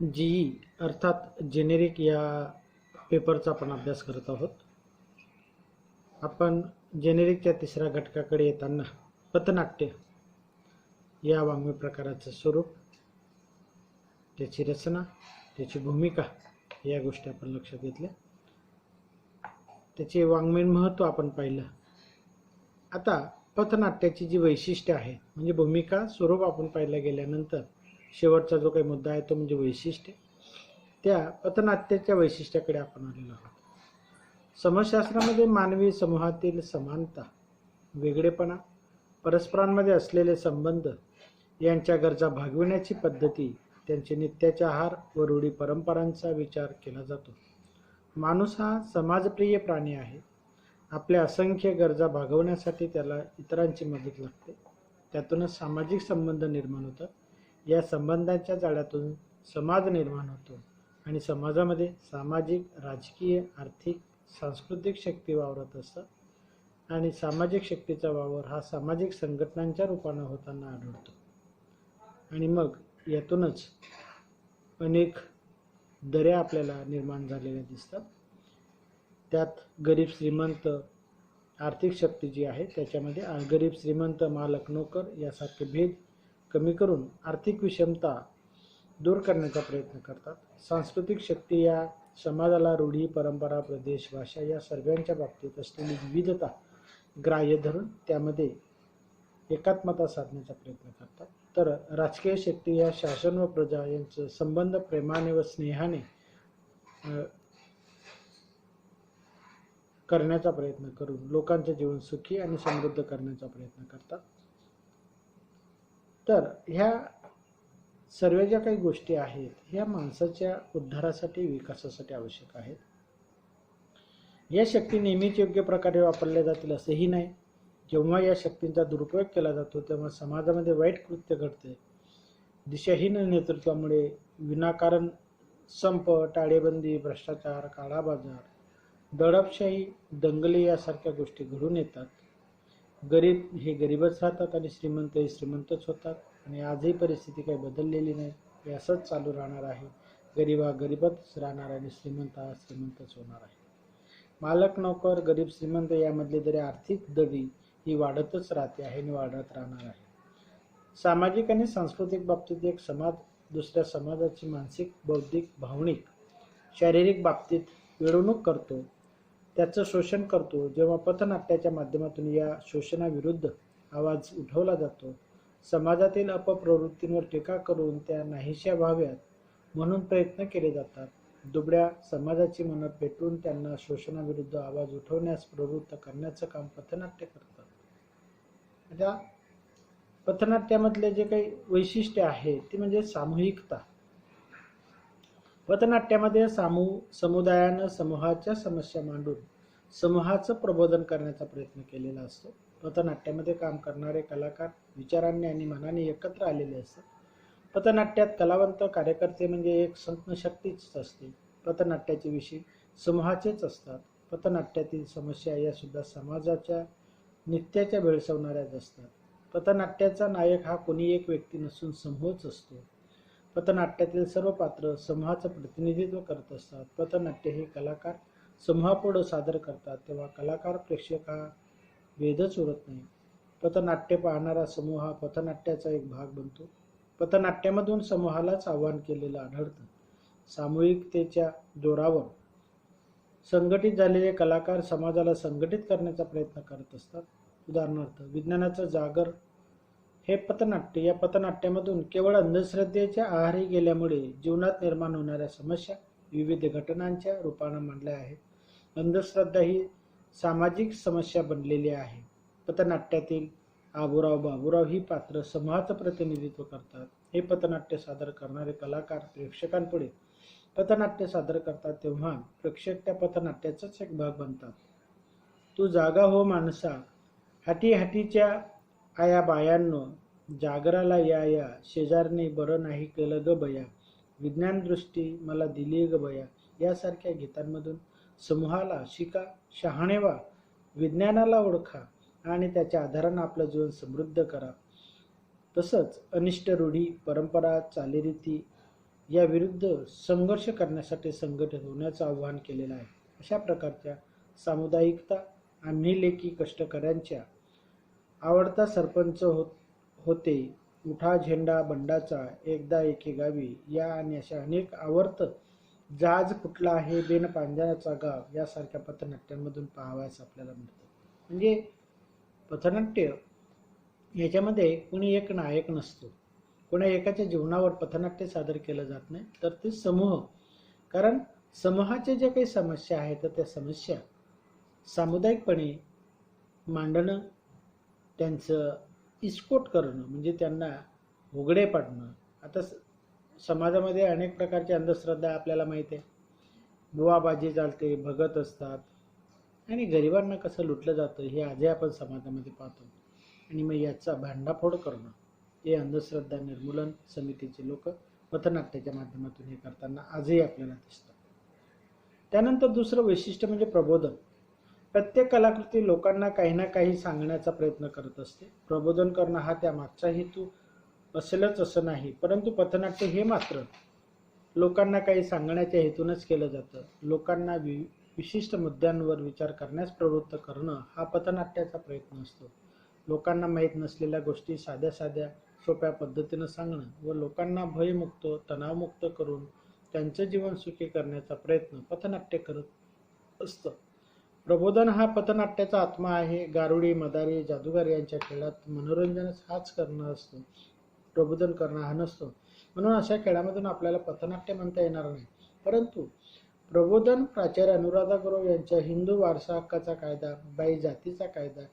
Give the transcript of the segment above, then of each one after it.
GE अर्थात generic या पेपरचा आपण अभ्यास करत आहोत. आपण जेनेरिकच्या तिसऱ्या घटकाकडे येताना पथनाट्य या वाङ्मय प्रकाराचं स्वरूप, त्याची रचना, त्याची भूमिका या गोष्टी आपण लक्षात घेतल्या. त्याचे वाङ्मयीन महत्त्व आपण पाहिलं. आता पथनाट्याची जी वैशिष्ट्ये आहे म्हणजे भूमिका स्वरूप आपण पाहिलं गेल्यानंतर शेवटचा जो काही मुद्दा आहे तो म्हणजे वैशिष्ट्ये. त्या पथनाट्याच्या वैशिष्ट्याकडे आपण आलेलो आहोत. समाजशास्त्रामध्ये मानवी समूहातील समानता, वेगळेपणा, परस्परांमध्ये असलेले संबंध यांच्या गरजा भागविण्याची पद्धती, त्यांचे नित्याचे आहार व रूढी परंपरांचा विचार केला जातो. माणूस हा समाजप्रिय प्राणी आहे. आपल्या असंख्य गरजा भागवण्यासाठी त्याला इतरांची मदत लागते. त्यातूनच सामाजिक संबंध निर्माण होतात. या संबंधांच्या जाळ्यातून समाज निर्माण होतो आणि समाजामध्ये सामाजिक, राजकीय, आर्थिक, सांस्कृतिक शक्ती वावरत असतात आणि सामाजिक शक्तीचा वावर हा सामाजिक संघटनांच्या रूपाने होताना आढळतो. आणि मग यातूनच अनेक दऱ्या आपल्याला निर्माण झालेल्या दिसतात. त्यात गरीब श्रीमंत, आर्थिक शक्ती जी आहे त्याच्यामध्ये गरीब श्रीमंत, मालक नोकर यासारखे भेद कमी करून आर्थिक विषमता दूर करण्याचा प्रयत्न करतात. सांस्कृतिक शक्ती या समाजाला रूढी, परंपरा, प्रदेश, भाषा या सर्वांच्या बाबतीत असलेली विविधता ग्राह्य धरून त्यामध्ये एकात्मता साधण्याचा प्रयत्न करतात. तर राजकीय शक्ती या शासन व प्रजा यांचे संबंध प्रेमाने व स्नेहाने करण्याचा प्रयत्न करून लोकांचे जीवन सुखी आणि समृद्ध करण्याचा प्रयत्न करतात. तर ह्या सर्व ज्या काही गोष्टी आहेत ह्या माणसाच्या उद्धारासाठी, विकासासाठी आवश्यक आहेत. या शक्ती नेहमीच योग्य प्रकारे वापरल्या जातील असेही नाही. जेव्हा या शक्तींचा दुरुपयोग केला जातो तेव्हा समाजामध्ये वाईट कृत्य घडते. दिशाहीन नेतृत्वामुळे विनाकारण संप, टाळेबंदी, भ्रष्टाचार, काळाबाजार, दडपशाही, दंगली यासारख्या गोष्टी घडून येतात. गरीब हे गरीबच राहतात आणि श्रीमंत हे श्रीमंतच होतात. आणि आजही परिस्थिती काही बदललेली नाही. हे असंच चालू राहणार आहे. गरीब हा गरीबच राहणार आणि श्रीमंत हा श्रीमंतच होणार आहे. मालक नोकर, गरीब श्रीमंत यामधली तरी आर्थिक दरी ही वाढतच राहते आहे आणि वाढत राहणार आहे. सामाजिक आणि सांस्कृतिक बाबतीत एक समाज दुसऱ्या समाजाची मानसिक, बौद्धिक, भावनिक, शारीरिक बाबतीत पिळवणूक करतो, त्याचं शोषण करतो. जेव्हा पथनाट्याच्या माध्यमातून या शोषणाविरुद्ध आवाज उठवला जातो, समाजातील अपप्रवृत्तींवर टीका करून त्या नाहीशा व्हाव्यात म्हणून प्रयत्न केले जातात. दुबळ्या समाजाची मनं पेटवून त्यांना शोषणाविरुद्ध आवाज उठवण्यास प्रवृत्त करण्याचं काम पथनाट्य करतात. आता पथनाट्यामधले जे काही वैशिष्ट्य आहे ते म्हणजे सामूहिकता. पथनाट्यामध्ये समुदायानं समूहाच्या समस्या मांडून समूहाचं प्रबोधन करण्याचा प्रयत्न केलेला असतो. पथनाट्यामध्ये काम करणारे कलाकार विचारांनी आणि मनाने एकत्र आलेले असतात. पथनाट्यात कलावंत कार्यकर्ते म्हणजे एक संतशक्तीच असते. पथनाट्याचे विषय समूहाचेच असतात. पथनाट्यातील समस्या या सुद्धा समाजाच्या नित्याच्या भेडसावणाऱ्याच असतात. पथनाट्याचा नायक हा कोणी एक व्यक्ती नसून समूहच असतो. पथनाट्यातील सर्व पात्र समूहाचं प्रतिनिधित्व करत असतात. पथनाट्य हे कलाकार समूहापुढे सादर करतात तेव्हा कलाकार, प्रेक्षक हा भेदच उरत नाही. पथनाट्य पाहणारा समूह हा पथनाट्याचा एक भाग बनतो. पथनाट्यामधून समूहालाच आव्हान केलेलं आढळतं. सामूहिकतेच्या जोरावर संघटित झालेले कलाकार समाजाला संघटित करण्याचा प्रयत्न करत असतात. उदाहरणार्थ विज्ञानाचं जागर हे पथनाट्य. या पथनाट्यामधून केवळ अंधश्रद्धेच्या आहारी गेल्यामुळे जीवनात निर्माण होणाऱ्या समस्या विविध घटनांच्या रूपानं मांडल्या आहेत. अंधश्रद्धा ही सामाजिक समस्या बनलेली आहे. पथनाट्यातील आबूराव, बाबूराव ही पात्र समूहाचं प्रतिनिधित्व करतात. हे पथनाट्य सादर करणारे कलाकार प्रेक्षकांपुढे पथनाट्य सादर करतात तेव्हा प्रेक्षक त्या पथनाट्याचाच एक भाग बनतात. तू जागा हो माणसा, हाटी हाटीच्या आया बायांनो, जागराला या या, शेजारने बरं नाही केलं ग बया, विज्ञान दृष्टी मला दिली ग बया यासारख्या गीतांमधून समूहाला शिका, शहाणे व्हा, विज्ञानाला ओळखा आणि त्याच्या आधारानं आपलं जीवन समृद्ध करा. तसंच अनिष्ट रूढी, परंपरा, चालीरीती या विरुद्ध संघर्ष करण्यासाठी संघटित होण्याचं आवाहन केलेलं आहे. अशा प्रकारच्या सामुदायिकता आम्ही लेखी कष्टकऱ्यांच्या आवडता सरपंच होते, उठा झेंडा बंडाचा, एकदा एके गावी, या आणि अशा अनेक आवर्त जहाज फुटला आहे बेन पांजराचा गाव यासारख्या पथनाट्यांमधून पाहावयास आपल्याला मिळतं. म्हणजे पथनाट्य याच्यामध्ये कुणी एक नायक नसतो. कोणा एकाच्या जीवनावर पथनाट्य सादर केलं जात नाही, तर ते समूह, कारण समूहाच्या ज्या काही समस्या आहेत तर त्या समस्या सामुदायिकपणे मांडणं, त्यांचं इस्कोट करणं, म्हणजे त्यांना उघडे पाडणं. आता समाजामध्ये अनेक प्रकारची अंधश्रद्धा आपल्याला माहिती आहे. बुवाबाजी चालते, भगत असतात आणि गरिबांना कसं लुटलं जातं हे आजही आपण समाजामध्ये पाहतो. आणि मग याचा भांडाफोड करणं हे अंधश्रद्धा निर्मूलन समितीचे लोक पथनाट्याच्या माध्यमातून हे करताना आजही आपल्याला दिसतं. त्यानंतर दुसरं वैशिष्ट्य म्हणजे प्रबोधन. प्रत्येक कलाकृती लोकांना काही ना काही सांगण्याचा प्रयत्न करत असते. प्रबोधन करणं हा त्यामागचा हेतू असेलच असं नाही, परंतु पथनाट्य हे मात्र लोकांना काही सांगण्याच्या हेतूनच केलं जातं. लोकांना विशिष्ट मुद्द्यांवर विचार करण्यास प्रवृत्त करणं हा पथनाट्याचा प्रयत्न असतो. लोकांना माहीत नसलेल्या गोष्टी साध्या साध्या सोप्या पद्धतीनं सांगणं व लोकांना भयमुक्त, तणावमुक्त करून त्यांचं जीवन सुखी करण्याचा प्रयत्न पथनाट्य करत असतं. प्रबोधन हा पथनाट्याचा आत्मा आहे. गारुडी, मदारी, जादूगार यांच्या खेळात मनोरंजनच हाच करणं असतो, प्रबोधन करणं हा नसतो. म्हणून अशा खेळामधून आपल्याला पथनाट्य म्हणता येणार नाही. परंतु प्रबोधन प्राचार्य अनुराधा गुरव यांच्या हिंदू वारसा हक्काचा कायदा, बाई जातीचा कायदा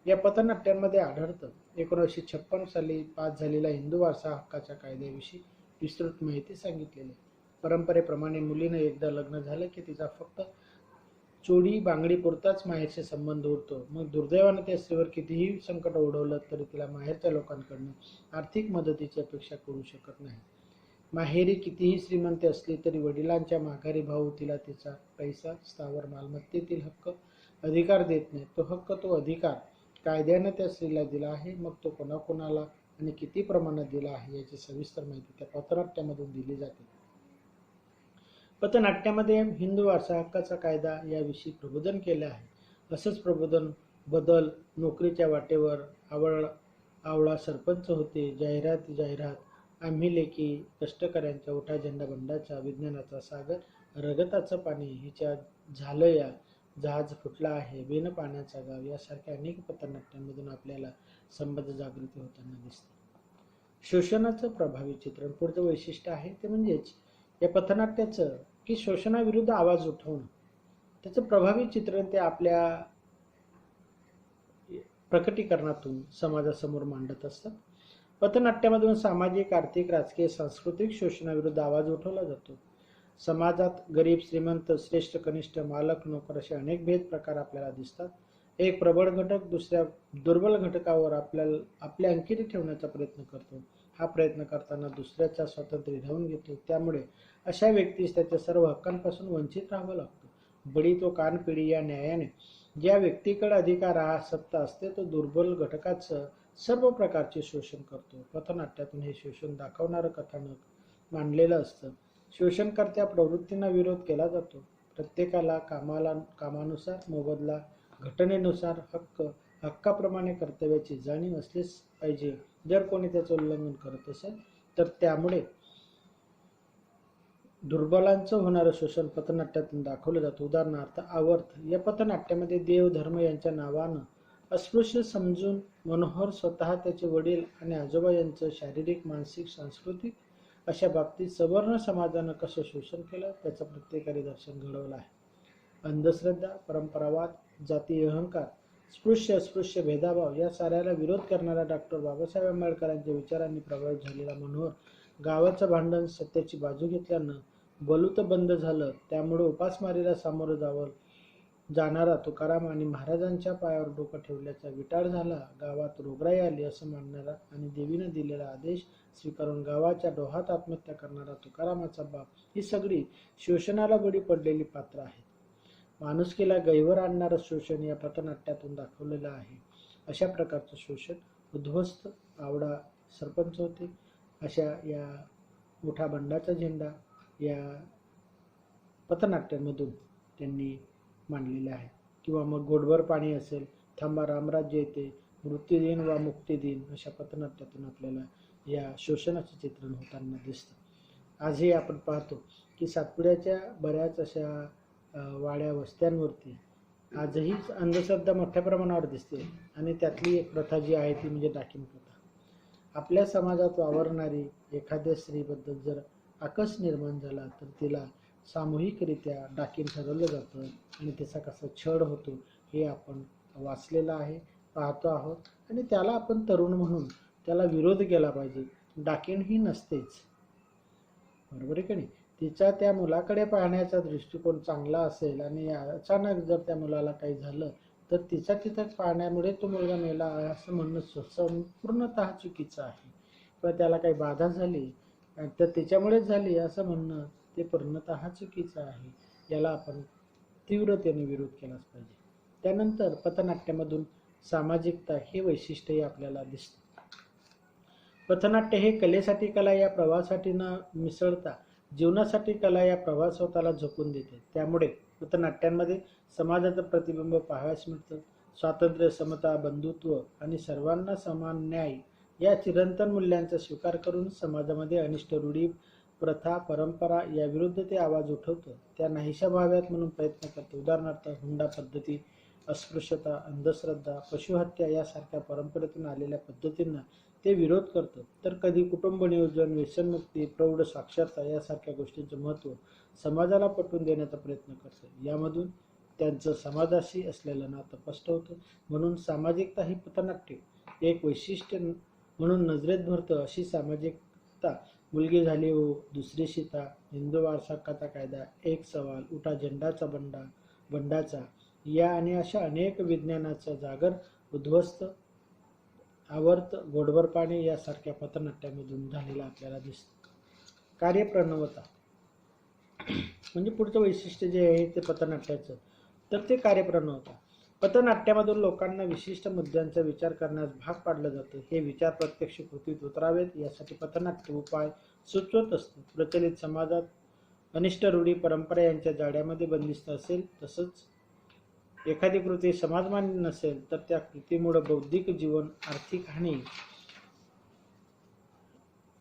या पथनाट्यांमध्ये आढळतं. 1956 साली पास झालेल्या हिंदू वारसा हक्काच्या कायद्याविषयी विस्तृत माहिती सांगितलेली. परंपरेप्रमाणे मुलीनं एकदा लग्न झालं की तिचा फक्त चोडी बांगडी पुरताच माहेरशी संबंध उरतो. मग दुर्दैवानं त्या स्त्रीवर कितीही संकट ओढवलं तरी तिला माहेरच्या लोकांकडून आर्थिक मदतीची अपेक्षा करू शकत नाही. माहेरी कितीही श्रीमंत असली तरी वडिलांच्या माघारी भाऊ तिला तिचा पैसा, स्थावर मालमत्तेतील हक्क, अधिकार देत नाही. तो हक्क, तो अधिकार कायद्यानं त्या स्त्रीला दिला आहे. मग तो कोणाकोणाला आणि किती प्रमाणात दिला आहे याची सविस्तर माहिती त्या पथनाट्यामधून दिली जाते. पथनाट्यामध्ये हिंदू वारसा हक्काचा कायदा याविषयी प्रबोधन केले आहे. असंच प्रबोधन बदल, नोकरीच्या वाटेवर, आवळा सरपंच होते, जाहिरात, आम्ही लेखी कष्टकऱ्यांच्या, उठा झेंडा बंडाचा, विज्ञानाचा सागर, रगताचं पाणी, हिच्या झालं या, जहाज फुटला आहे, बेन पाण्याचा गाव यासारख्या अनेक पथनाट्यांमधून आपल्याला संबंध जागृती होताना दिसते. शोषणाचं प्रभावी चित्रण. पुढचं वैशिष्ट्य आहे ते म्हणजेच या पथनाट्याचं की शोषणाविरुद्ध आवाज उठवणं, त्याचं प्रभावी चित्रण ते आपल्या प्रकटीकरणातून समाजासमोर मांडत असतात. पथनाट्यामधून सामाजिक, आर्थिक, राजकीय, सांस्कृतिक शोषणाविरुद्ध आवाज उठवला जातो. समाजात गरीब, श्रीमंत, श्रेष्ठ, कनिष्ठ, मालक, नोकर असे अनेक भेद प्रकार आपल्याला दिसतात. एक प्रबळ घटक दुसऱ्या दुर्बल घटकावर आपल्या अंकित ठेवण्याचा प्रयत्न करतो. हा प्रयत्न करताना दुसऱ्याचा स्वातंत्र्य हिरावून घेतो. त्यामुळे अशा व्यक्तीस त्याच्या सर्व हक्कांपासून वंचित राहावं लागतं. बडी तो कान पिढी या न्यायाने ज्या व्यक्तीकडे अधिकार, सत्ता असते तो दुर्बल घटकाचं सर्व प्रकारचे शोषण करतो. पथनाट्यातून हे शोषण दाखवणारं कथानक मांडलेलं असतं. शोषणकर्त्या प्रवृत्तींना विरोध केला जातो. प्रत्येकाला कामानुसार मोबदला, घटनेनुसार हक्काप्रमाणे कर्तव्याची जाणीव असलीच पाहिजे. जर कोणी त्याचं उल्लंघन करत असेल तर त्यामुळे दुर्बलांचं होणारं शोषण पथनाट्यातून दाखवलं जातं. उदाहरणार्थ आवर्त या पथनाट्यामध्ये देव, धर्म यांच्या नावानं अस्पृश्य समजून मनोहर स्वतः, त्याचे वडील आणि आजोबा यांचं शारीरिक, मानसिक, सांस्कृतिक अशा बाबतीत सवर्ण समाजानं कसं शोषण केलं त्याचं प्रत्येकाने दर्शन घडवलं आहे. अंधश्रद्धा, परंपरावाद, जातीय अहंकार, अस्पृश्य भेदाभाव या साऱ्याला विरोध करणाऱ्या डॉक्टर बाबासाहेब आंबेडकरांच्या विचारांनी प्रभावित झालेला मनोहर गावाचं भांडण सत्याची बाजू घेतल्यानं बलूत बंद झालं. त्यामुळे उपासमारीला सामोरं जाणारा तुकाराम आणि महाराजांच्या पायावर डोकं ठेवल्याचा विटाळ झाला. गावात रोगराई आली असं मानणारा आणि देवीनं दिलेला आदेश स्वीकारून गावाच्या डोहात आत्महत्या करणारा तुकारामाचा बाप ही सगळी शोषणाला बळी पडलेली पात्र आहेत. माणुसकीला गैवर आणणारं शोषण या पथनाट्यातून दाखवलेलं आहे. अशा प्रकारचं शोषण उद्ध्वस्त, आवडा सरपंच होते अशा या उठा बंडाचा झेंडा या पथनाट्यांमधून त्यांनी मांडलेले आहे. किंवा मग गोडभर पाणी असेल, थांबा रामराज्य येते, मृत्यूदिन वा मुक्तिदिन अशा पथनाट्यातून आपल्याला या शोषणाचे चित्रण होताना दिसतं. आजही आपण पाहतो की सातपुड्याच्या बऱ्याच अशा वाड्या वस्त्यांवरती आजही अंधश्रद्धा मोठ्या प्रमाणावर दिसते आणि त्यातली एक प्रथा जी आहे ती म्हणजे डाकीण प्रथा. आपल्या समाजात वावरणारी एखाद्या स्त्रीबद्दल जर आकस निर्माण झाला तर तिला सामूहिकरित्या डाकीण ठरवलं जातं आणि त्याचा कसा छळ होतो हे आपण वाचलेलं आहे, पाहतो आहोत आणि त्याला आपण तरुण म्हणून त्याला विरोध केला पाहिजे. डाकीण ही नसतेच, बरोबर आहे की नाही. तिचा त्या मुलाकडे पाहण्याचा दृष्टिकोन चांगला असेल आणि अचानक जर त्या मुलाला काही झालं तर तिचा तिथं पाहण्यामुळे तो मुलगा मेला असं म्हणणं संपूर्णतः चुकीचं आहे. किंवा त्याला काही बाधा झाली तर त्याच्यामुळेच झाली असं म्हणणं ते पूर्णतः चुकीचं आहे. याला आपण तीव्रतेने विरोध केलाच पाहिजे. त्यानंतर पथनाट्यामधून सामाजिकता हे वैशिष्ट्यही आपल्याला दिसतं. पथनाट्य हे कलेसाठी कला या प्रवाहासाठी न मिसळता जीवनासाठी कला या प्रवाह स्वतःला झोकून देते. त्यामुळे पथनाट्यांमध्ये समाजाचं प्रतिबिंब पाहावयास मिळतं. स्वातंत्र्य, समता, बंधुत्व आणि सर्वांना समान न्याय या चिरंतन मूल्यांचा स्वीकार करून समाजामध्ये अनिष्ट रूढी, प्रथा, परंपरा याविरुद्ध ते आवाज उठवतं, त्या नाहीशा व्हाव्यात म्हणून प्रयत्न करतं. उदाहरणार्थ हुंडा पद्धती, अस्पृश्यता, अंधश्रद्धा, पशुहत्या यासारख्या परंपरेतून आलेल्या पद्धतींना ते विरोध करतं. तर कधी कुटुंब नियोजन, व्यसनमुक्ती, प्रौढ साक्षरता यासारख्या गोष्टींचं महत्त्व समाजाला पटवून देण्याचा प्रयत्न करतं. यामधून त्यांचं समाजाशी असलेलं नातं स्पष्ट होतं. म्हणून सामाजिकता ही पथनाट्य एक वैशिष्ट्य म्हणून नजरेत भरतं. अशी सामाजिकता मुलगी झाली हो, दुसरी सीता, हिंदू वारसा हक्काचा कायदा, एक सवाल, उठा झेंडाचा बंडाचा या आणि अशा अनेक विज्ञानाचा जागर, उद्ध्वस्त, आवर्त, गोडभर पाणी यासारख्या पथनाट्यामधून झालेला आपल्याला दिसतं. कार्यप्रणवता म्हणजे पुढचं वैशिष्ट्य जे आहे ते पथनाट्याचं, तर ते कार्यप्रणवता. पथनाट्यामधून लोकांना विशिष्ट मुद्द्यांचा विचार करण्यास भाग पाडलं जातं. हे विचार प्रत्यक्ष कृतीत उतरावेत यासाठी पथनाट्य उपाय सुचवत असतं. प्रचलित समाजात अनिष्ट रूढी, परंपरा यांच्या जाळ्यामध्ये बंदिस्त असेल, तसंच एखादी कृती समाजमान्य नसेल तर त्या कृतीमुळे बौद्धिक जीवन, आर्थिक हानी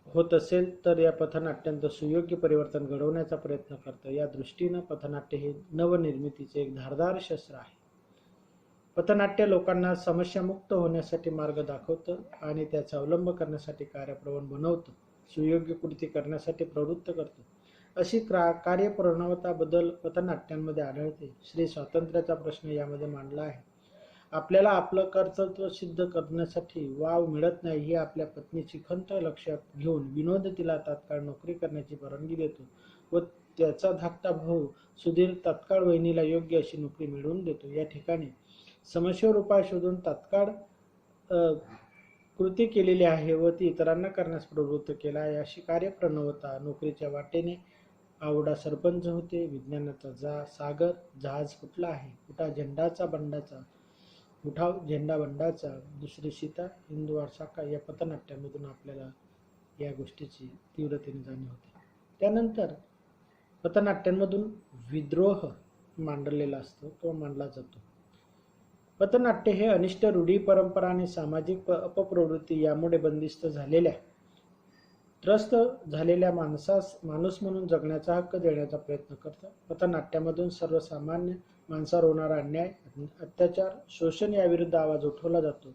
होत असेल तर या पथनाट्यांचं सुयोग्य परिवर्तन घडवण्याचा प्रयत्न करतं. या दृष्टीनं पथनाट्य हे नवनिर्मितीचे एक धारदार शस्त्र आहे. पथनाट्य लोकांना समस्यामुक्त होण्यासाठी मार्ग दाखवतं आणि त्याचा अवलंब करण्यासाठी कार्यप्रवण बनवतं, सुयोग्य कृती करण्यासाठी प्रवृत्त करतं. अशी कार्यप्रणवता बदल पथनाट्यांमध्ये आढळते. श्री स्वातंत्र्याचा प्रश्न यामध्ये मांडला आहे. आपल्याला आपलं कर्तृत्व सिद्ध करण्यासाठी वाव मिळत नाही ही आपल्या पत्नीची खंत लक्षात घेऊन विनोद तिला तात्काळ नोकरी करण्याची परवानगी देतो व त्याचा धाकटा भाऊ सुधीर तात्काळ वहिनीला योग्य अशी नोकरी मिळवून देतो. या ठिकाणी समस्येवर उपाय शोधून तात्काळ कृती केलेली आहे व ती इतरांना करण्यास प्रवृत्त केला आहे. अशी कार्यप्रणवता नोकरीच्या वाटेने आवडा सरपंच होते. विज्ञानाचा सागर जहाज फुटला आहे. उठा झेंडाचा बंडाचा, उठाव झेंडा बंडाचा, दुसरी सीता, हिंदू वारसा या पथनाट्यामधून आपल्याला या गोष्टीची तीव्रतेने जाणीव होते. त्यानंतर पथनाट्यांमधून विद्रोह मांडलेला असतो किंवा मांडला जातो. पथनाट्य हे अनिष्ट रूढी, परंपरा आणि सामाजिक अपप्रवृत्ती यामुळे बंदिस्त झालेल्या, त्रस्त झालेल्या माणूस म्हणून जगण्याचा हक्क देण्याचा प्रयत्न करतं. पथनाट्यामधून सर्वसामान्य माणसावर होणारा अन्याय, अत्याचार, शोषण याविरुद्ध आवाज उठवला जातो.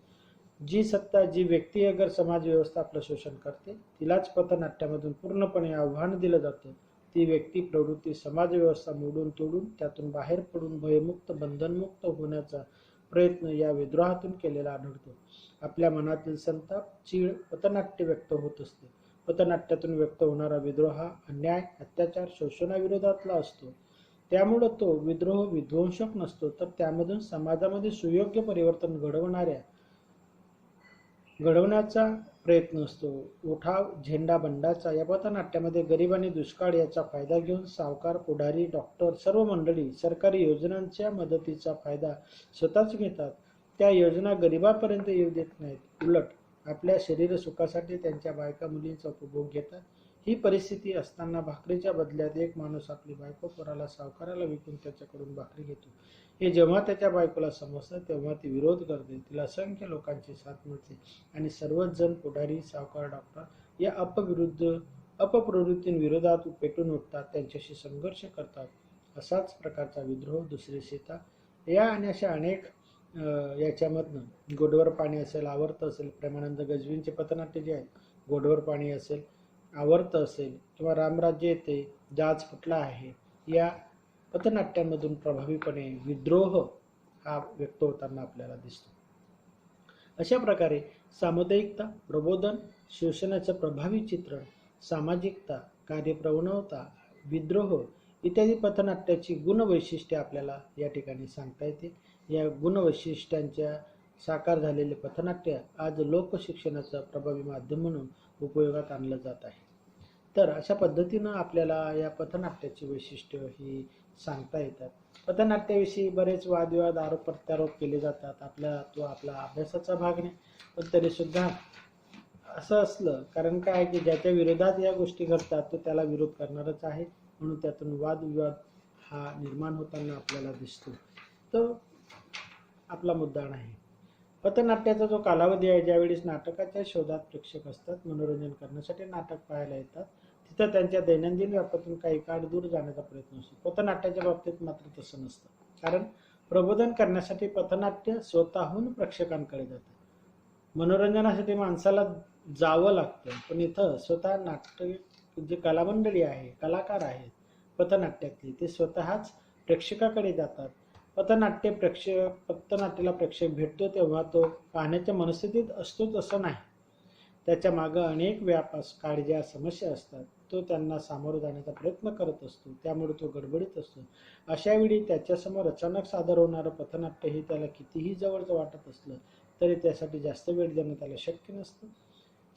जी सत्ता, जी व्यक्ती अगर समाज व्यवस्था आपलं शोषण करते तिलाच पथनाट्यामधून पूर्णपणे आव्हान दिलं जातं. ती व्यक्ती, प्रवृत्ती, समाज व्यवस्था मोडून तोडून त्यातून बाहेर पडून भयमुक्त, बंधनमुक्त होण्याचा प्रयत्न या विद्रोहातून केलेला आढळतो. आपल्या मनातील संताप, चीड पथनाट्य व्यक्त होत असते. पथनाट्यातून व्यक्त होणारा विद्रोह हा अन्याय, अत्याचार, शोषणाविरोधातला असतो. त्यामुळे तो विद्रोह विध्वंसक नसतो तर त्यामधून समाजामध्ये सुयोग्य परिवर्तन घडवण्याचा प्रयत्न असतो. उठाव झेंडा बंडाचा या पथनाट्यामध्ये गरीब आणि दुष्काळ याचा फायदा घेऊन सावकार, पुढारी, डॉक्टर सर्व मंडळी सरकारी योजनांच्या मदतीचा फायदा स्वतःच घेतात. त्या योजना गरिबापर्यंत येऊ देत नाहीत. उलट आपल्या शरीर सुखासाठी त्यांच्या बायका मुलींचा उपभोग घेतात. ही परिस्थिती असताना भाकरीच्या बदल्यात एक माणूस आपली बायको पोराला सावकाराला विकून त्याच्याकडून भाकरी घेतो. हे जेव्हा त्याच्या बायकोला समजतं तेव्हा ती विरोध करते. तिला असंख्य लोकांची साथ मिळते आणि सर्वच जण पुढारी, सावकार, डॉक्टर या अपप्रवृत्तींविरोधात पेटून उठतात, त्यांच्याशी संघर्ष करतात. असाच प्रकारचा विद्रोह दुसरी सीता या आणि अशा अनेक याच्यामधनं गोडवर पाणी असेल, आवर्त असेल, प्रेमानंद गजवींचे पथनाट्य जे आहेत, गोडवर पाणी असेल, आवर्त असेल किंवा रामराज्य येथे जाच फुटला आहे, या पथनाट्यांमधून प्रभावीपणे विद्रोह हा व्यक्त होताना आपल्याला दिसतो. अशा प्रकारे सामुदायिकता, प्रबोधन, शोषणाचं प्रभावी चित्रण, सामाजिकता, कार्यप्रवणता, विद्रोह इत्यादी पथनाट्याची गुणवैशिष्ट्ये आपल्याला या ठिकाणी सांगता येते. या गुणवैशिष्ट्यांच्या साकार झालेले पथनाट्य आज लोकशिक्षणाचं प्रभावी माध्यम म्हणून उपयोगात आणलं जात आहे. तर अशा पद्धतीनं आपल्याला या पथनाट्याची वैशिष्ट्य ही सांगता येतात. पथनाट्याविषयी बरेच वादविवाद, आरोप प्रत्यारोप केले जातात. तो आपला अभ्यासाचा भाग नाही, पण तरीसुद्धा असं असलं, कारण काय की ज्याच्या विरोधात या गोष्टी घडतात तो त्याला विरोध करणारच आहे, म्हणून त्यातून वादविवाद हा निर्माण होताना आपल्याला दिसतो. तो आपला मुद्दा नाही. पथनाट्याचा जो कालावधी आहे, ज्यावेळेस नाटकाच्या शोधात प्रेक्षक असतात, मनोरंजन करण्यासाठी नाटक पाहायला येतात, तिथं त्यांच्या दैनंदिन व्यापातून काही काळ दूर जाण्याचा प्रयत्न असतो. पथनाट्याच्या बाबतीत मात्र तसं नसतं, कारण प्रबोधन करण्यासाठी पथनाट्य स्वतःहून प्रेक्षकांकडे जातं. मनोरंजनासाठी माणसाला जावं लागतं, पण इथं स्वतः नाट्य जे कलामंडळी आहे, कलाकार आहेत पथनाट्यातले, ते स्वतःच प्रेक्षकाकडे जातात. पथनाट्याला प्रेक्षक भेटतो तेव्हा तो पाहण्याच्या मनस्थितीत असतोच असं नाही. त्याच्या मागं अनेक व्याप, काळज्या, समस्या असतात. तो त्यांना सामोरं जाण्याचा प्रयत्न करत असतो, त्यामुळे तो गडबडीत असतो. अशावेळी त्याच्यासमोर अचानक सादर होणारं पथनाट्य हे त्याला कितीही जवळचं वाटत असलं तरी त्यासाठी जास्त वेळ देणं त्याला शक्य नसतं.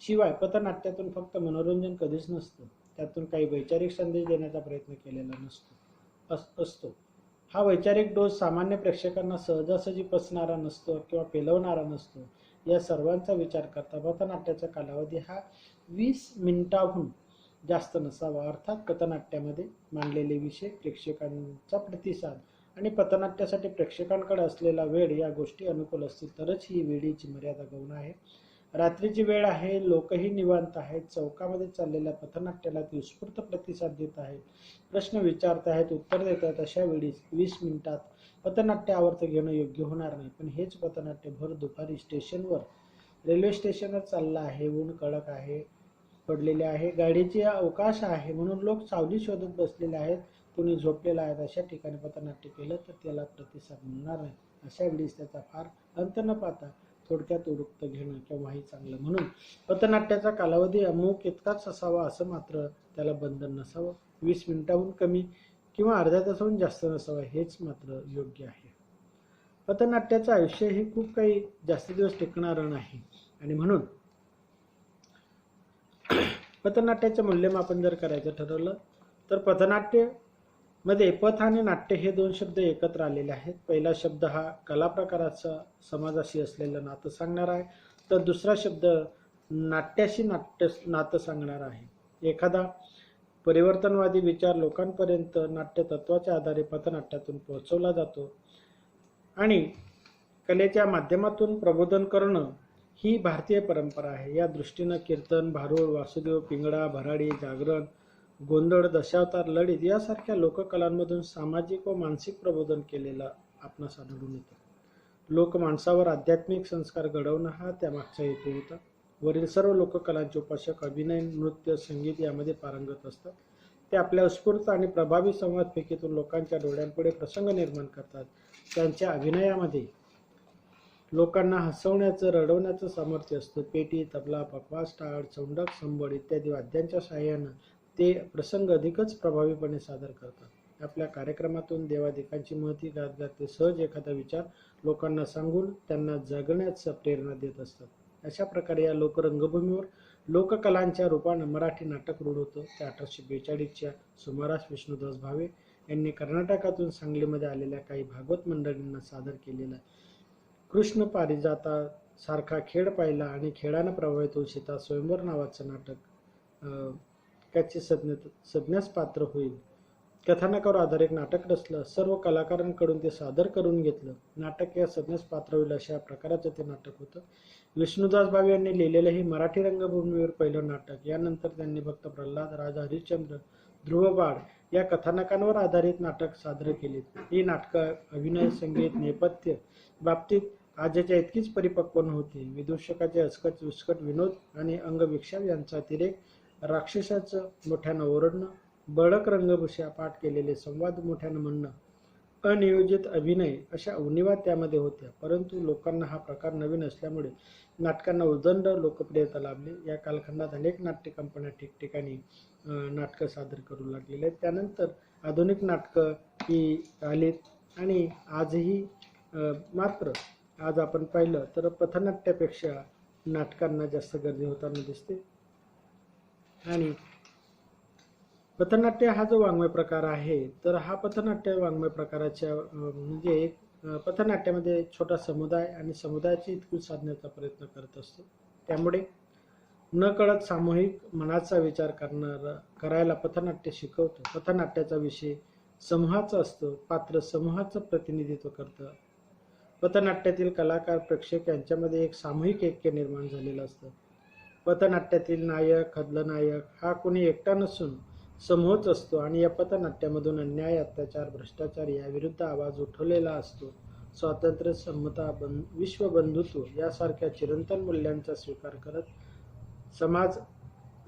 शिवाय पथनाट्यातून फक्त मनोरंजन कधीच नसतं, त्यातून काही वैचारिक संदेश देण्याचा प्रयत्न केलेला असतो. हा वैचारिक डोस सामान्य प्रेक्षकांना सहजासहजी पचणारा नसतो किंवा पेलवणारा नसतो. या सर्वांचा विचार करता पथनाट्याचा कालावधी हा 20 मिनिटांहून जास्त नसावा. अर्थात पथनाट्यामध्ये मांडलेले विषय, प्रेक्षकांचा प्रतिसाद आणि पथनाट्यासाठी प्रेक्षकांकडे असलेला वेळ या गोष्टी अनुकूल असतील तरच ही वेळेची मर्यादा गौण आहे. रात्रीची वेळ आहे, लोकही निवांत आहेत, चौकामध्ये चाललेल्या पथनाट्याला ते उत्स्फूर्त प्रतिसाद देत आहेत, प्रश्न विचारत आहेत, उत्तर देत आहेत. अशा वेळी 20 मिनिटात पथनाट्य आवर्त घेणं योग्य होणार नाही. पण हेच पथनाट्य भर दुपारी रेल्वे स्टेशनवर चाललं आहे, ऊन कडक आहे, पडलेले आहे, गाडीचे अवकाश आहे, म्हणून लोक सावली शोधत बसलेले आहेत, कुणी झोपलेला आहेत. अशा ठिकाणी पथनाट्य केलं तर त्याला प्रतिसाद मिळणार नाही. अशा वेळीस त्याचा फार अंत न पाहता थोडक्यात उडुक्त घेणं केव्हाही चांगलं. म्हणून पथनाट्याचा कालावधी अमुक इतकाच असावा असं मात्र त्याला बंधन नसावं. 20 मिनिटांहून कमी किंवा अर्ध्या तासाहून जास्त नसावं, हेच मात्र योग्य आहे. पथनाट्याचं आयुष्य हे खूप काही जास्त दिवस टिकणारं नाही आणि म्हणून पथनाट्याचं मूल्यमापन जर करायचं ठरवलं तर पथनाट्य मध्ये पथ आणि नाट्य हे दोन शब्द एकत्र आलेले आहेत. पहिला शब्द हा कला प्रकाराचा समाजाशी असलेलं नातं सांगणारा आहे, तर दुसरा शब्द नाट्याशी नातं सांगणारा आहे. एखादा परिवर्तनवादी विचार लोकांपर्यंत नाट्य तत्वाच्या आधारे पथनाट्यातून पोहोचवला जातो आणि कलेच्या माध्यमातून प्रबोधन करणं ही भारतीय परंपरा आहे. या दृष्टीनं कीर्तन, भारुड, वासुदेव, पिंगळा, भराडी, जागरण, गोंधळ, दशावतार, लढीत यासारख्या लोककलांमधून सामाजिक व मानसिक प्रबोधन केलेलं आपणास आढळून येतं. लोकमानसावर आध्यात्मिक संस्कार घडवणं हा त्यामागचा हेतू होता. वरील सर्व लोककलांचे उपासक अभिनय, नृत्य, संगीत यामध्ये पारंगत असतात. ते आपल्या उत्स्फूर्त आणि प्रभावी संवाद फेकीतून लोकांच्या डोळ्यांपुढे प्रसंग निर्माण करतात. त्यांच्या अभिनयामध्ये लोकांना हसवण्याचं, रडवण्याचं सामर्थ्य असतं. पेटी, तबला, पखवाज, टाळ, चौंडक, संबळ इत्यादी वाद्यांच्या साहाय्यानं ते प्रसंग अधिकच प्रभावीपणे सादर करतात. आपल्या कार्यक्रमातून देवादिकांची महती गात गात ते सहज एखादा विचार लोकांना सांगून त्यांना जगण्याचं प्रेरणा देत असतात. अशा प्रकारे या लोकरंगभूमीवर लोककलांच्या रूपानं मराठी नाटक रूढ होतं. ते 1842च्या सुमारास विष्णुदास भावे यांनी कर्नाटकातून सांगलीमध्ये आलेल्या काही भागवत मंडळींना सादर केलेला कृष्ण पारिजाता सारखा खेळ पाहिला आणि खेळानं प्रभावित होऊन सीता स्वयंवर नावाचं नाटक नाटकाचे संज्ञास पात्र होईल. कथानकावर आधारित नाटक रचलं, सर्व कलाकारांकडून ते सादर करून घेतलं, नाटक या संज्ञास पात्र होईल अशा प्रकारचं ते नाटक होतं. विष्णुदास भावे यांनी लिहिलेलं हे मराठी रंगभूमीवर पहिलं नाटक. यानंतर त्यांनी भक्त प्रल्हाद, राजा हरिश्चंद्र, ध्रुवबाळ या कथानकांवर आधारित नाटक सादर केलीत. ही नाटकं अभिनय, संगीत, नेपथ्य बाबतीत आजच्या इतकीच परिपक्व नव्हती. विदूषकाचे अस्कट विस्कट विनोद आणि अंगविक्षाप यांचा अतिरेक, राक्षसाचं मोठ्यानं ओरडणं, बळक रंगभूषा, पाठ केलेले संवाद मोठ्यानं म्हणणं, अनियोजित अभिनय अशा उणिवा त्यामध्ये होत्या. परंतु लोकांना हा प्रकार नवीन असल्यामुळे नाटकांना उदंड लोकप्रियता लाभली. या कालखंडात अनेक नाट्य कंपन्या ठिकठिकाणी नाटकं सादर करू लागलेले आहेत. त्यानंतर आधुनिक नाटकं ही आलीत आणि आजही मात्र आज आपण पाहिलं तर पथनाट्यापेक्षा नाटकांना जास्त गर्दी होताना दिसते. आणि पथनाट्य हा जो वाङ्मय प्रकार आहे तर हा पथनाट्य वाङ्मय प्रकाराच्या म्हणजे एक पथनाट्यामध्ये छोटा समुदाय आणि समुदायाची इतकी साधण्याचा प्रयत्न करत असतो. त्यामुळे नकळत सामूहिक मनाचा विचार करायला पथनाट्य शिकवतं. पथनाट्याचा विषय समूहाचा असतो, पात्र समूहाचं प्रतिनिधित्व करतं. पथनाट्यातील कलाकार, प्रेक्षक यांच्यामध्ये एक सामूहिक ऐक्य निर्माण झालेलं असतं. पथनाट्यातील नायक, खलनायक हा कोणी एकटा नसून समूहच असतो आणि या पथनाट्यामधून अन्याय, अत्याचार, भ्रष्टाचार याविरुद्ध आवाज उठवलेला असतो. स्वातंत्र्य, समता, विश्वबंधुत्व यासारख्या चिरंतन मूल्यांचा स्वीकार करत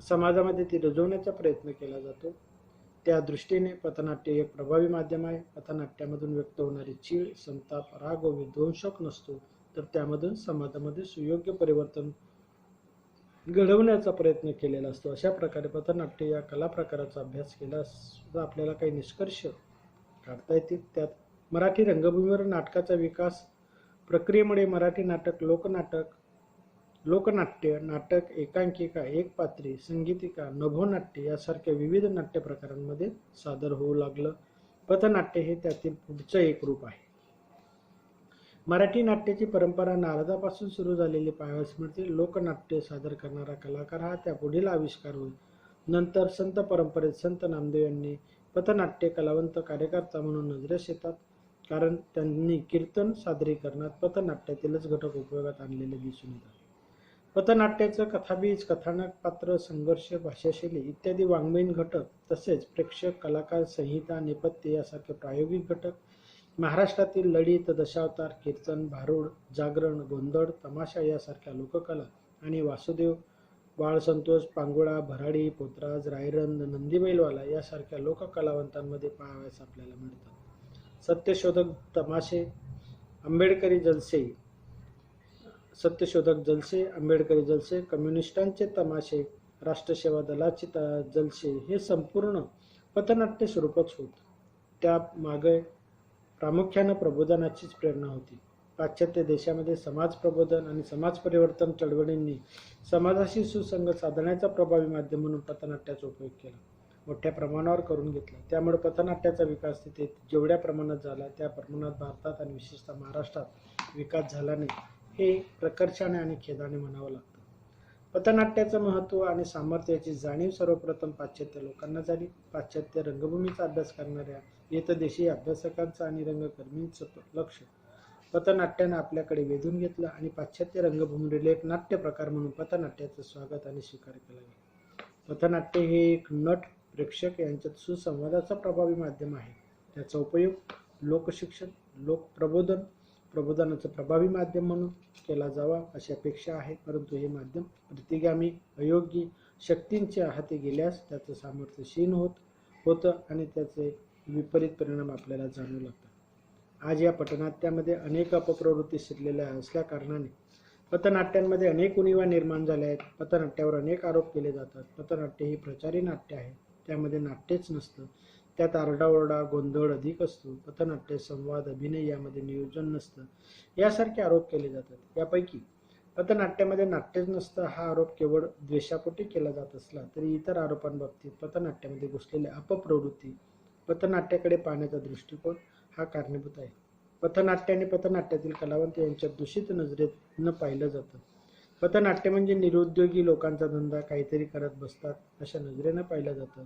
समाजामध्ये ती रुजवण्याचा प्रयत्न केला जातो. त्या दृष्टीने पथनाट्य एक प्रभावी माध्यम आहे. पथनाट्यामधून व्यक्त होणारी चीड, संताप, राग व विध्वंसक नसतो, तर त्यामधून समाजामध्ये सुयोग्य परिवर्तन घडवण्याचा प्रयत्न केलेला असतो. अशा प्रकारे पथनाट्य या कला प्रकाराचा अभ्यास केल्यास आपल्याला काही निष्कर्ष काढता येतील. त्यात मराठी रंगभूमीवर नाटकाचा विकास प्रक्रियेमुळे मराठी नाटक, लोकनाट्य, नाटक, एकांकिका, एकपात्री, संगीतिका, नभोनाट्य यासारख्या विविध नाट्य प्रकारांमध्ये सादर होऊ लागलं. पथनाट्य हे त्यातील पुढचं एक रूप आहे. मराठी नाट्याची परंपरा नारदापासून सुरू झालेली पाहावयास मिळते. लोकनाट्य सादर करणारा कलाकार हा त्या पुढील आविष्कार होईल. नंतर संत परंपरेत संत नामदेव यांनी पथनाट्य कलावंत कार्यकर्ता म्हणून नजरेस येतात, कारण त्यांनी कीर्तन सादरीकरणात पथनाट्यातीलच घटक उपयोगात आणलेले दिसून येतात. पथनाट्याचं कथाबीज, कथानक, पात्र, संघर्ष, भाषाशैली इत्यादी वाङ्मयीन घटक, तसेच प्रेक्षक, कलाकार, संहिता, नेपथ्य यासारखे प्रायोगिक घटक महाराष्ट्रातील ललित, दशावतार, कीर्तन, भारुड, जागरण, गोंधळ, तमाशा यासारख्या लोककला आणि वासुदेव, बाळसंतोष, पांगुळा, भराडी, पोतराज, रायरंद, नंदीबैलवाला यासारख्या लोककलावंतांमध्ये पाहावयास आपल्याला मिळतात. सत्यशोधक तमाशे, आंबेडकरी जलसे, कम्युनिस्टांचे तमाशे, राष्ट्रसेवा दलाचे जलसे हे संपूर्ण पथनाट्य स्वरूपच होत. त्या मागे प्रामुख्यानं प्रबोधनाचीच प्रेरणा होती. पाश्चात्य देशामध्ये समाज प्रबोधन आणि समाज परिवर्तन चळवळींनी समाजाशी सुसंगत साधण्याचा प्रभावी माध्यम म्हणून पथनाट्याचा उपयोग केला, मोठ्या प्रमाणावर करून घेतला. त्यामुळे पथनाट्याचा विकास तिथे जेवढ्या प्रमाणात झाला त्या प्रमाणात भारतात आणि विशेषतः महाराष्ट्रात विकास झाला नाही, हे प्रकर्षाने आणि खेदाने म्हणावं लागतं. पथनाट्याचं महत्त्व आणि सामर्थ्याची जाणीव सर्वप्रथम पाश्चात्य लोकांना झाली. पाश्चात्य रंगभूमीचा अभ्यास करणाऱ्या येतदेशीय अभ्यासकांचं आणि रंगकर्मींचं लक्ष पथनाट्यानं आपल्याकडे वेधून घेतलं आणि पाश्चात्य रंगभूमीवरील एक नाट्य प्रकार म्हणून पथनाट्याचं स्वागत आणि स्वीकार केला गेला. पथनाट्य हे एक नट प्रेक्षक यांच्यात सुसंवादाचा प्रभावी माध्यम आहे. त्याचा उपयोग लोकशिक्षण, प्रबोधनाचं प्रभावी माध्यम म्हणून केला जावा अशी अपेक्षा आहे. परंतु हे माध्यम प्रतिगामी, अयोग्य शक्तींच्या हाती गेल्यास त्याचं सामर्थ्य क्षीण होतं आणि त्याचे विपरीत परिणाम आपल्याला जाणवू लागतात. आज या पथनाट्यामध्ये अनेक अपप्रवृत्ती शिरलेल्या असल्या कारणाने पथनाट्यांमध्ये अनेक उणिवा निर्माण झाल्या आहेत. पथनाट्यावर अनेक आरोप केले जातात. पथनाट्य ही प्रचारी नाट्य आहे, त्यामध्ये नाट्यच नसतं, त्यात आरडाओरडा, गोंधळ अधिक असतो. पथनाट्य, संवाद, अभिनय यामध्ये नियोजन नसतं, यासारखे आरोप केले जातात. यापैकी पथनाट्यामध्ये नाट्यच नसतं हा आरोप केवळ द्वेषापोटी केला जात असला तरी इतर आरोपांबाबतीत पथनाट्यामध्ये घुसलेल्या अपप्रवृत्ती, पथनाट्याकडे पाहण्याचा दृष्टिकोन हा कारणीभूत आहे. पथनाट्य आणि पथनाट्यातील कलावंत यांच्या दूषित नजरेत न पाहिलं जातं. पथनाट्य म्हणजे निरुद्योगी लोकांचा धंदा, काहीतरी करत बसतात अशा नजरेनं पाहिलं जातं.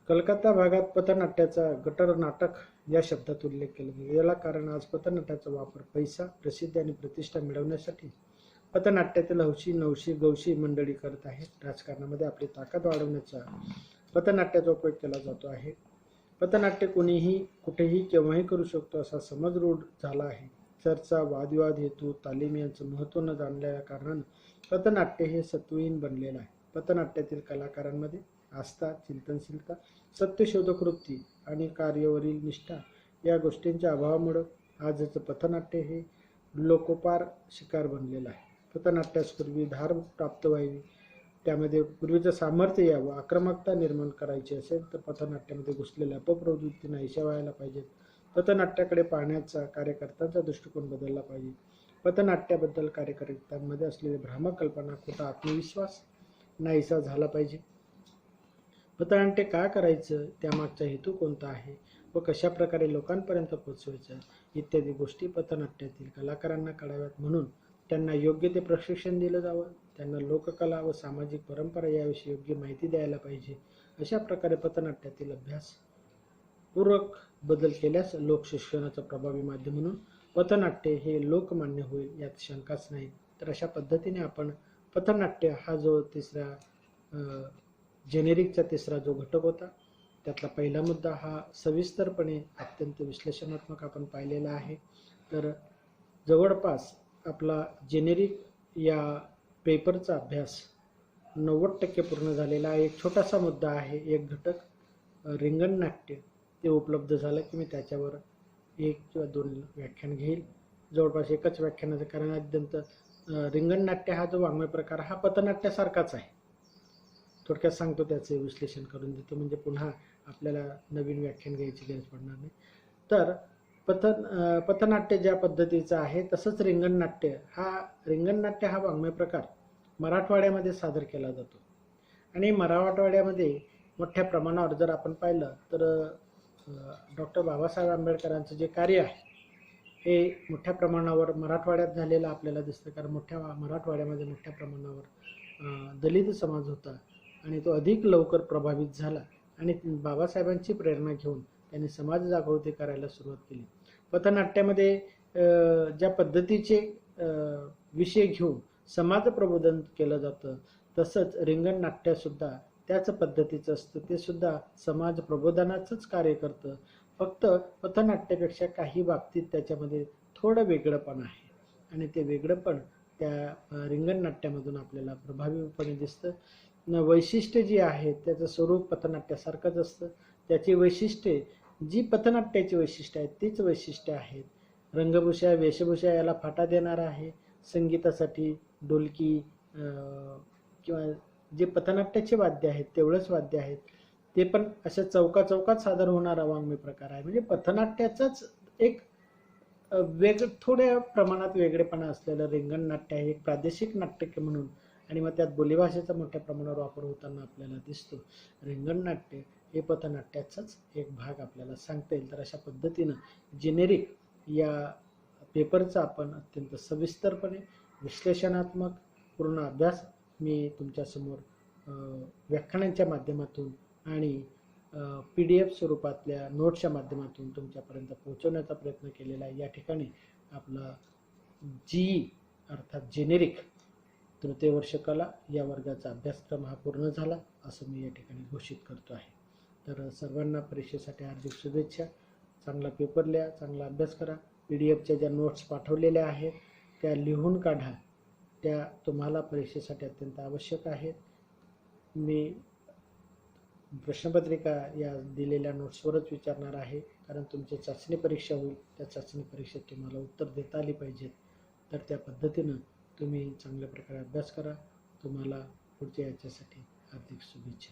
कलकत्ता भागात पथनाट्याचा गटर नाटक या शब्दात उल्लेख केला जातो. याला कारण आज पथनाट्याचा वापर पैसा, प्रसिद्धी आणि प्रतिष्ठा मिळवण्यासाठी पथनाट्यातील हौशी नवशी गवशी मंडळी करत आहेत. राजकारणामध्ये आपली ताकद वाढवण्याचा पथनाट्याचा उपयोग केला जातो आहे. पथनाट्य कोणीही कुठेही केव्हाही करू शकतो असा समज रूढ झाला आहे. चर्चा, वादविवाद, हेतू, तालीम यांचं महत्त्व न जाणलेल्या कारणानं पथनाट्य हे सत्वहीन बनलेलं आहे. पथनाट्यातील कलाकारांमध्ये आस्था, चिंतनशीलता, सत्यशोधक वृत्ती आणि कार्यवरील निष्ठा या गोष्टींच्या अभावामुळे आजचं पथनाट्य हे लोकोपार शिकार बनलेलं आहे. पथनाट्यास पूर्वी धार प्राप्त व्हावी, त्यामध्ये पूर्वीचं सामर्थ्य यावं, आक्रमकता निर्माण करायची असेल तर पथनाट्यामध्ये घुसलेल्या अपप्रवृत्ती नाहीशा व्हायला पाहिजेत. पथनाट्याकडे पाहण्याचा कार्यकर्त्यांचा दृष्टिकोन बदलला पाहिजे. पथनाट्याबद्दल कार्यकर्त्यांमध्ये असलेली भ्रामक कल्पना, खोटा आत्मविश्वास नाहीसा झाला पाहिजे. पथनाट्य का करायचं, त्यामागचा हेतू कोणता आहे व कशा प्रकारे लोकांपर्यंत पोहोचवायचं इत्यादी गोष्टी पथनाट्यातील कलाकारांना कळाव्यात, म्हणून त्यांना योग्य ते प्रशिक्षण दिलं जावं. त्यांना लोककला व सामाजिक परंपरा याविषयी योग्य माहिती द्यायला पाहिजे. अशा प्रकारे पथनाट्यातील अभ्यासपूर्वक बदल केल्यास लोकशिक्षणाचं प्रभावी माध्यम म्हणून पथनाट्य हे लोकमान्य होईल, यात शंकाच नाही. तर अशा पद्धतीने आपण पथनाट्य हा जो जेनेरिकचा तिसरा जो घटक होता, त्यातला पहिला मुद्दा हा सविस्तरपणे अत्यंत विश्लेषणात्मक आपण पाहिलेला आहे. तर जवळपास आपला जेनेरिक या पेपरचा अभ्यास 90% पूर्ण झालेला आहे. एक छोटासा मुद्दा आहे, एक घटक रिंगण नाट्य, ते उपलब्ध झालं की मी त्याच्यावर 1 किंवा 2 व्याख्यान घेईल. जवळपास एकच व्याख्यानाचं कारण अत्यंत रिंगण नाट्य हा जो वाङ्मय प्रकार हा पथनाट्यासारखाच आहे. थोडक्यात सांगतो, त्याचे विश्लेषण करून देतो, म्हणजे पुन्हा आपल्याला नवीन व्याख्यान घ्यायची गरज पडणार नाही. तर पथनाट्य ज्या पद्धतीचं आहे तसंच रिंगण नाट्य हा वाङ्मय प्रकार मराठवाड्यामध्ये सादर केला जातो. आणि मराठवाड्यामध्ये मोठ्या प्रमाणावर जर आपण पाहिलं तर डॉक्टर बाबासाहेब आंबेडकरांचं जे कार्य आहे हे मोठ्या प्रमाणावर मराठवाड्यात झालेलं आपल्याला दिसतं. कारण मराठवाड्यामध्ये मोठ्या प्रमाणावर दलित समाज होता आणि तो अधिक लवकर प्रभावित झाला आणि बाबासाहेबांची प्रेरणा घेऊन त्यांनी समाज जागृती करायला सुरुवात केली. पथनाट्यामध्ये ज्या पद्धतीचे विषय घेऊन समाज प्रबोधन केलं जातं, तसंच रिंगण नाट्यसुद्धा त्याच पद्धतीचं असतं. ते सुद्धा समाज प्रबोधनाचंच कार्य करतं. फक्त पथनाट्यापेक्षा काही बाबतीत त्याच्यामध्ये थोडं वेगळंपण आहे आणि ते वेगळंपण त्या रिंगण नाट्यामधून आपल्याला प्रभावीपणे दिसतं. वैशिष्ट्य जी आहेत त्याचं स्वरूप पथनाट्यासारखंच असतं. त्याची वैशिष्ट्ये जी पथनाट्याची वैशिष्ट्य आहेत तीच वैशिष्ट्य आहेत. रंगभूषा, वेशभूषा याला फाटा देणार आहे. संगीतासाठी ढोलकी किंवा जे पथनाट्याचे वाद्य आहेत तेवढंच वाद्य आहेत, ते पण अशा चौकात सादर होणारा वाङ्मय प्रकार आहे. म्हणजे पथनाट्याचाच एक थोड्या प्रमाणात वेगळेपणा असलेलं रिंगण नाट्य आहे, एक प्रादेशिक नाट्य म्हणून, आणि मग त्यात बोलीभाषेचा मोठ्या प्रमाणावर वापर होताना आपल्याला दिसतो. रिंगण नाट्य हे पथनाट्याचाच एक भाग आपल्याला सांगता येईल. तर अशा पद्धतीनं जेनेरिक या पेपरचा आपण अत्यंत सविस्तरपणे विश्लेषणात्मक पूर्ण अभ्यास मी तुमच्यासमोर व्याख्यानांच्या माध्यमातून आणि PDF स्वरूपातल्या नोट्सच्या माध्यमातून तुमच्यापर्यंत पोहोचवण्याचा प्रयत्न केलेला आहे. या ठिकाणी आपला GE अर्थात जेनेरिक तृतीय वर्ष कला या वर्गाचा अभ्यासक्रम हा पूर्ण झाला असं मी या ठिकाणी घोषित करतो आहे. तर सर्वांना परीक्षेसाठी हार्दिक शुभेच्छा. चांगला पेपर लिहा, चांगला अभ्यास करा. PDFच्या ज्या नोट्स पाठवलेल्या आहेत त्या लिहून काढा, त्या तुम्हाला परीक्षेसाठी अत्यंत आवश्यक आहेत. मी प्रश्नपत्रिका या दिलेल्या नोट्सवरच विचारणार आहे, कारण तुमची चाचणी परीक्षा होईल. त्या चाचणी परीक्षेत तुम्हाला उत्तर देता आली पाहिजेत. तर त्या पद्धतीनं तुम्ही चांगल्या प्रकारे अभ्यास करा. तुम्हाला पुढच्या याच्यासाठी हार्दिक शुभेच्छा.